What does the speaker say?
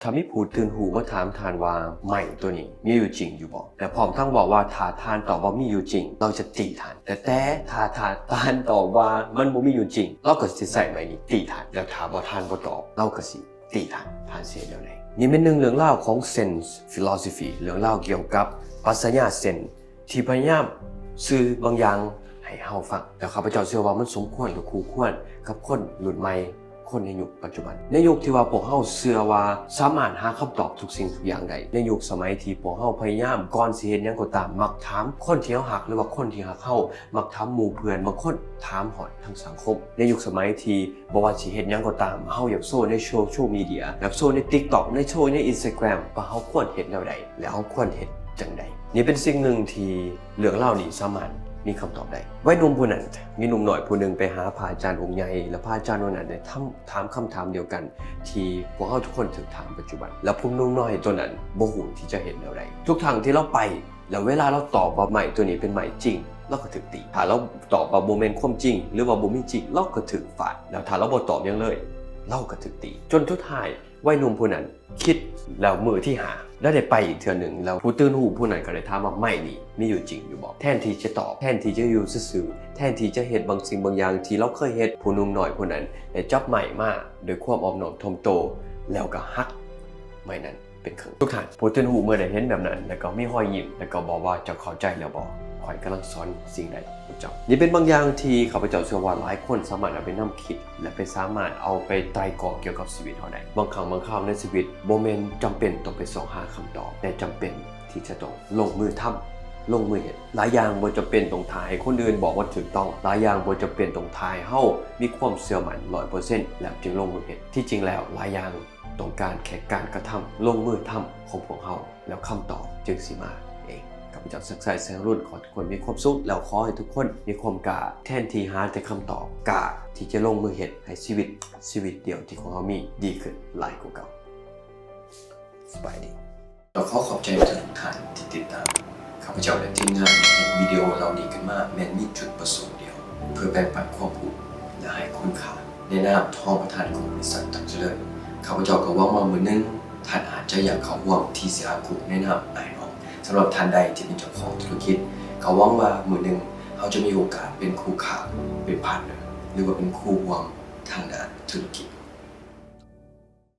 ถ้ามีผู้ตื่นหูมาถามทานว่าไม่ตัวนี้มีอยู่จริงอยู่บ่แต่พร้อมทั้งบอกว่าถ้าทานตอบว่ามีอยู่จริงเราจะตีทานแต่ถ้าทานตอบว่ามันบ่มีอยู่จริงเราก็สิใส่ไม้นี้ตีทานแล้วถ้าบ่ทานบ่ตอบเราก็สิตีทานเสียแล้วไหนนี่เป็นหนึ่งเรื่องเล่าของ Sense Philosophy เรื่องเล่าเกี่ยวกับปรัชญาเซนที่พยายามสื่อบางอย่างให้เฮาฟังแล้วข้าพเจ้าเชื่อว่ามันสมควรกับคู่ควรกับคนรุ่นใหม่คนในยุคปัจจุบันในยุคที่ว่าพวกเฮาเชื่อว่าสามารถหาคำตอบทุกสิ่งทุกอย่างได้ในยุคสมัยที่พวกเฮาพยายามก่อนสิเฮ็ดหยังก็ตามมักถามคนที่เฮาฮักหรือว่าคนที่ฮักเฮามักถามหมู่เพื่อนบางคนถามฮอดทั้งสังคมในยุคสมัยที่บ่ว่าสิเฮ็ดหยังก็ตามเฮาอยากโชว์ในโซเชียลมีเดียอยากโชว์ใน TikTok ในโชว์ใน Instagram ว่าเฮาควรเฮ็ดแนวใดแล้วเฮาควรเฮ็ดจังใดนี่เป็นสิ่งหนึ่งที่เรื่องเล่านี้สามารถมีคำตอบได้วัยหนุ่มผู้นั้นมีหนุ่มหน่อยผู้หนึ่งไปหาพระอาจารย์องค์ใหญ่และพระอาจารย์องค์นั้นได้ถามคำถามเดียวกันที่พวกเราทุกคนถูกถามปัจจุบันแล้วผู้หนุ่มน้อยตัวนั้นบ่ฮู้ที่จะเห็นแนวใดทุกทางที่เราไปแล้วเวลาเราตอบว่าใหม่ตัวนี้เป็นใหม่จริงเราก็ถูกตีถ้าเราตอบว่าบ่แม่นความจริงหรือว่าบ่มีจริงเราก็ถูกฟาดแล้วถ้าเราบ่ตอบหยังเลยเราก็ถูกตีจนสุดท้ายวัยหนุ่มผู้นั้นคิดแล้วมือที่หาแล้วได้ไปอีกเทื่อหนึ่งแล้วผู้ตื่นหูผู้นั้นก็ได้ถามว่าไม่นี่มีอยู่จริงอยู่บอกแทนที่จะตอบแทนที่จะอยู่ซื่อๆแทนที่จะเฮ็ดบางสิ่งบางอย่างที่เราเคยเฮ็ดผู้หนุ่มน้อยผู้นั้นได้จับใหม่มาโดยความอ่อนน้อมถ่อมโตแล้วก็ฮักไม่นั้นเป็นครึ่งทุกท่านผู้ตื่นหูเมื่อได้เห็นแบบนั้นแล้วก็มีรอยยิ้มแล้วก็บอกว่าเจ้าเข้าใจแล้วบ่ข่อยกำลังสอนสิ่งใดพระเจ้านี่เป็นบางอย่างที่ข้าพเจ้าเชื่อว่าหลายคนสามารถเอาไปนำคิดและไปสามารถเอาไปไตร่ตรองเกี่ยวกับชีวิตเฮาได้บางครั้งบางคราวในชีวิตบ่แม่นจำเป็นต้องไปหาคำตอบแต่จำเป็นที่จะต้องลงมือทำลงมือเฮ็ดหลายอย่างบ่จำเป็นต้องถ่ายให้คนอื่นบอกว่าถูกต้องหลายอย่างบ่จำเป็นต้องถ่ายเฮามีความเชื่อมั่น 100% แล้วจึงลงมือเฮ็ดที่จริงแล้วหลายอย่างต้องการแค่การกระทำลงมือทำของพวกเฮาแล้วคำตอบจึงสิมาข้าพเจ้าสักไซแสงรุ่นขอทุกคนมีความสุขแล้วขอให้ทุกคนมีความกล้าแทนที่หาแต่คำตอบกล้าที่จะลงมือเฮ็ดให้ชีวิตเดียวที่ของเรามีดีขึ้นหลายกว่าเก่าสบายดีเราขอบใจทุกท่านที่ติดตามข้าพเจ้าและทีมงานเห็นวิดีโอเหล่านี้ขึ้นมาแม้มีจุดประสงค์เดียวเพื่อแบ่งปันความรู้และให้คุณค่าในนามทองประธานของบริษัทตักเจริญข้าพเจ้าก็หวังว่ามื้อนึงท่านอาจจะอยากเข้าร่วมที่สิหาคู่ในนามอ้ายน้องสำหรับท่านใดที่เป็นเจ้าของธุรกิจเขาหวังว่ามื้อนึงเขาจะมีโอกาสเป็นคู่ค้าเป็นพาร์ทเนอร์หรือว่าเป็นคู่ร่วมทางด้านธุรกิจ